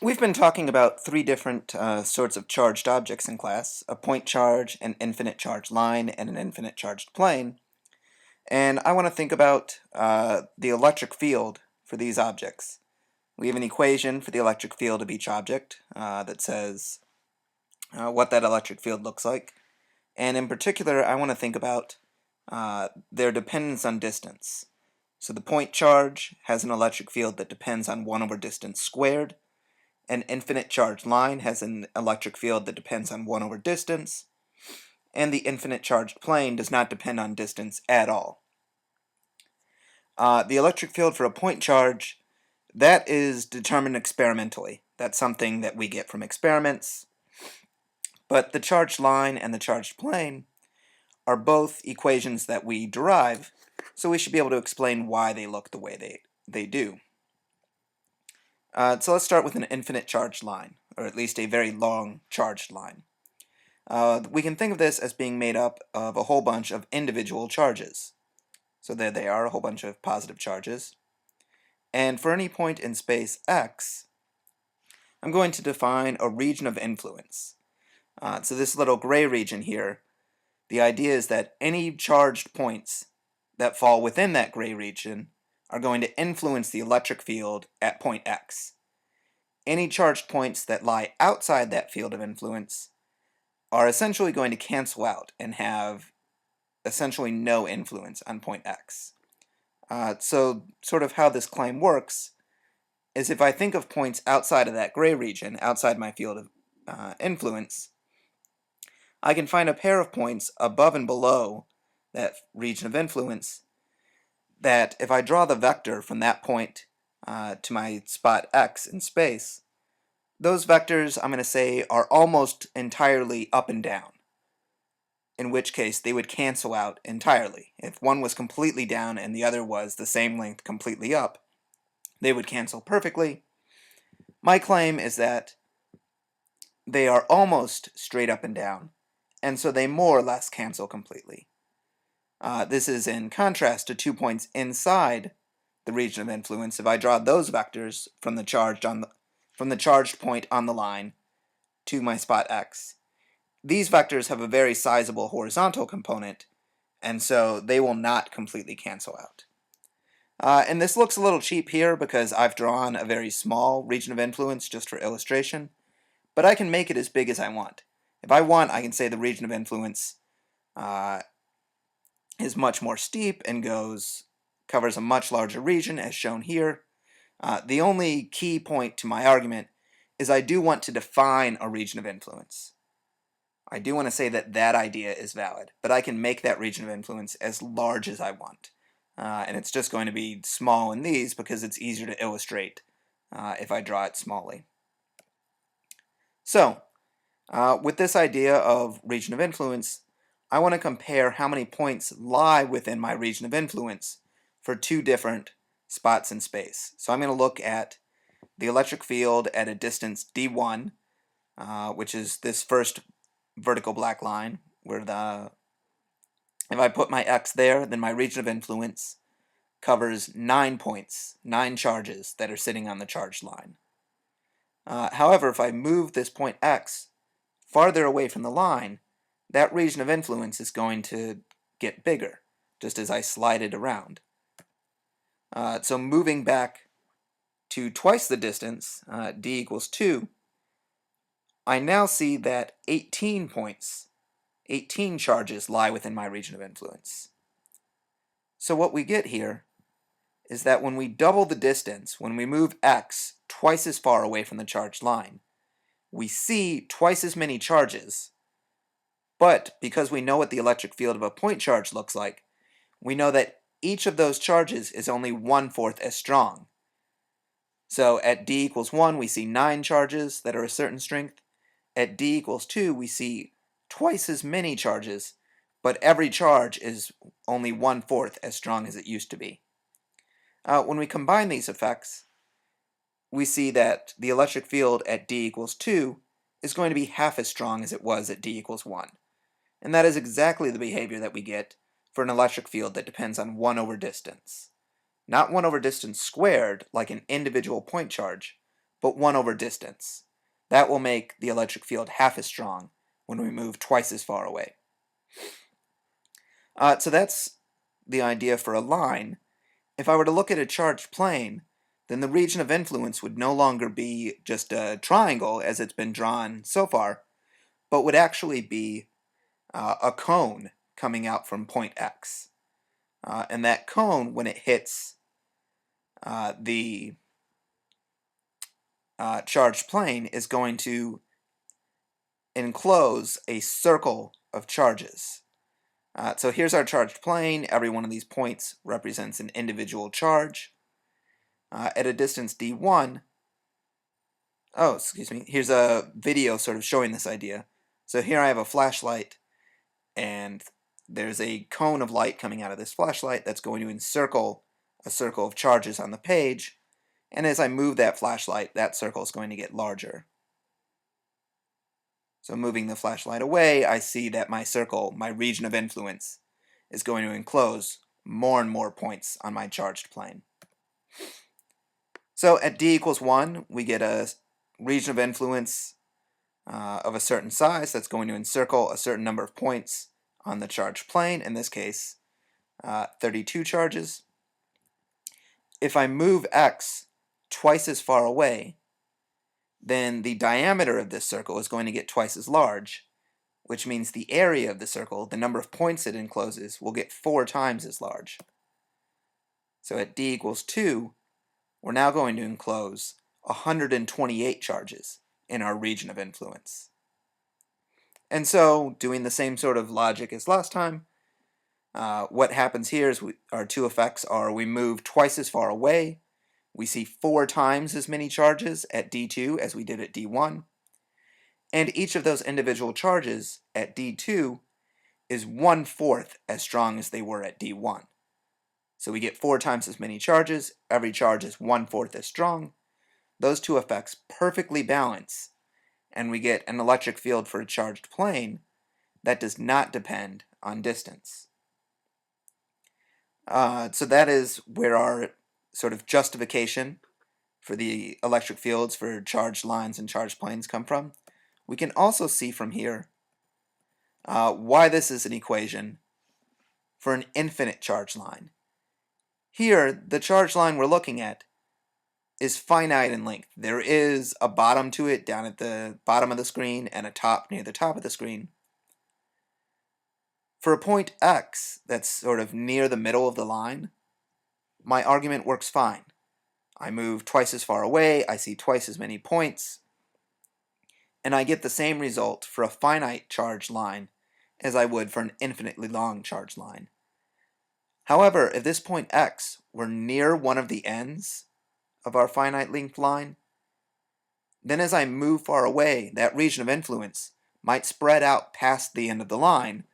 We've been talking about three different sorts of charged objects in class: a point charge, an infinite charged line, and an infinite charged plane. And I want to think about the electric field for these objects. We have an equation for the electric field of each object that says what that electric field looks like. And in particular, I want to think about their dependence on distance. So the point charge has an electric field that depends on 1 over distance squared. An infinite charged line has an electric field that depends on 1 over distance, and the infinite charged plane does not depend on distance at all. The electric field for a point charge, that is determined experimentally. That's something that we get from experiments. But the charged line and the charged plane are both equations that we derive, so we should be able to explain why they look the way they do. So let's start with an infinite charged line, or at least a very long charged line. We can think of this as being made up of a whole bunch of individual charges. So there they are, a whole bunch of positive charges. And for any point in space x, I'm going to define a region of influence. So this little gray region here, the idea is that any charged points that fall within that gray region are going to influence the electric field at point x. Any charged points that lie outside that field of influence are essentially going to cancel out and have essentially no influence on point x. So sort of how this claim works is if I think of points outside of that gray region, outside my field of influence, I can find a pair of points above and below that region of influence that if I draw the vector from that point to my spot x in space, those vectors I'm going to say are almost entirely up and down, in which case they would cancel out entirely. If one was completely down and the other was the same length completely up, they would cancel perfectly. My claim is that they are almost straight up and down, and so they more or less cancel completely. This is in contrast to 2 points inside the region of influence. If I draw those vectors from the charged point on the line to my spot x, these vectors have a very sizable horizontal component, and so they will not completely cancel out. And this looks a little cheap here because I've drawn a very small region of influence just for illustration, but I can make it as big as I want. If I want, I can say the region of influence is much more steep and covers a much larger region, as shown here. The only key point to my argument is I do want to define a region of influence. I do want to say that that idea is valid, but I can make that region of influence as large as I want. And it's just going to be small in these because it's easier to illustrate if I draw it smallly. So, with this idea of region of influence, I want to compare how many points lie within my region of influence for two different spots in space. So I'm going to look at the electric field at a distance d1, which is this first vertical black line, where if I put my x there, then my region of influence covers 9 points, 9 charges that are sitting on the charged line. However, if I move this point x farther away from the line, that region of influence is going to get bigger, just as I slide it around. So moving back to twice the distance, d equals 2, I now see that 18 points, 18 charges lie within my region of influence. So what we get here is that when we double the distance, when we move x twice as far away from the charged line, we see twice as many charges, but because we know what the electric field of a point charge looks like, we know that each of those charges is only 1/4 as strong. So at d equals 1, we see 9 charges that are a certain strength. At d equals 2, we see twice as many charges, but every charge is only 1/4 as strong as it used to be. When we combine these effects, we see that the electric field at d equals 2 is going to be half as strong as it was at d equals 1. And that is exactly the behavior that we get for an electric field that depends on 1 over distance. Not 1 over distance squared, like an individual point charge, but 1 over distance. That will make the electric field half as strong when we move twice as far away. So that's the idea for a line. If I were to look at a charged plane, then the region of influence would no longer be just a triangle as it's been drawn so far, but would actually be a cone coming out from point X. And that cone, when it hits the charged plane, is going to enclose a circle of charges. So here's our charged plane. Every one of these points represents an individual charge. At a distance d1, oh, excuse me, here's a video sort of showing this idea. So here I have a flashlight, and there's a cone of light coming out of this flashlight that's going to encircle a circle of charges on the page, and as I move that flashlight, that circle is going to get larger. So moving the flashlight away, I see that my circle, my region of influence, is going to enclose more and more points on my charged plane. So at d equals 1, we get a region of influence of a certain size that's going to encircle a certain number of points on the charged plane, in this case 32 charges. If I move x twice as far away, then the diameter of this circle is going to get twice as large, which means the area of the circle, the number of points it encloses, will get 4 times as large. So at d equals 2, we're now going to enclose 128 charges in our region of influence. And so, doing the same sort of logic as last time, what happens here is our two effects are we move twice as far away, we see 4 times as many charges at d2 as we did at d1, and each of those individual charges at d2 is 1/4 as strong as they were at d1. So we get 4 times as many charges, every charge is 1/4 as strong. Those two effects perfectly balance, and we get an electric field for a charged plane that does not depend on distance. So that is where our sort of justification for the electric fields for charged lines and charged planes come from. We can also see from here why this is an equation for an infinite charge line. Here, the charge line we're looking at is finite in length. There is a bottom to it down at the bottom of the screen and a top near the top of the screen. For a point x that's sort of near the middle of the line, my argument works fine. I move twice as far away, I see twice as many points, and I get the same result for a finite charge line as I would for an infinitely long charge line. However, if this point x were near one of the ends of our finite length line, then as I move far away, that region of influence might spread out past the end of the line,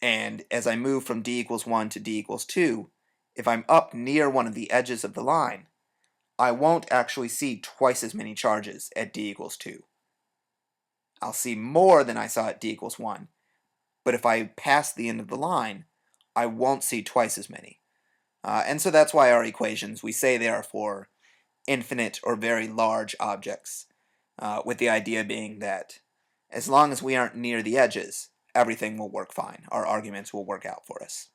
and as I move from d equals 1 to d equals 2, if I'm up near one of the edges of the line, I won't actually see twice as many charges at d equals 2. I'll see more than I saw at d equals 1, but if I pass the end of the line, I won't see twice as many. And so that's why our equations, we say they are for infinite or very large objects, with the idea being that as long as we aren't near the edges, everything will work fine. Our arguments will work out for us.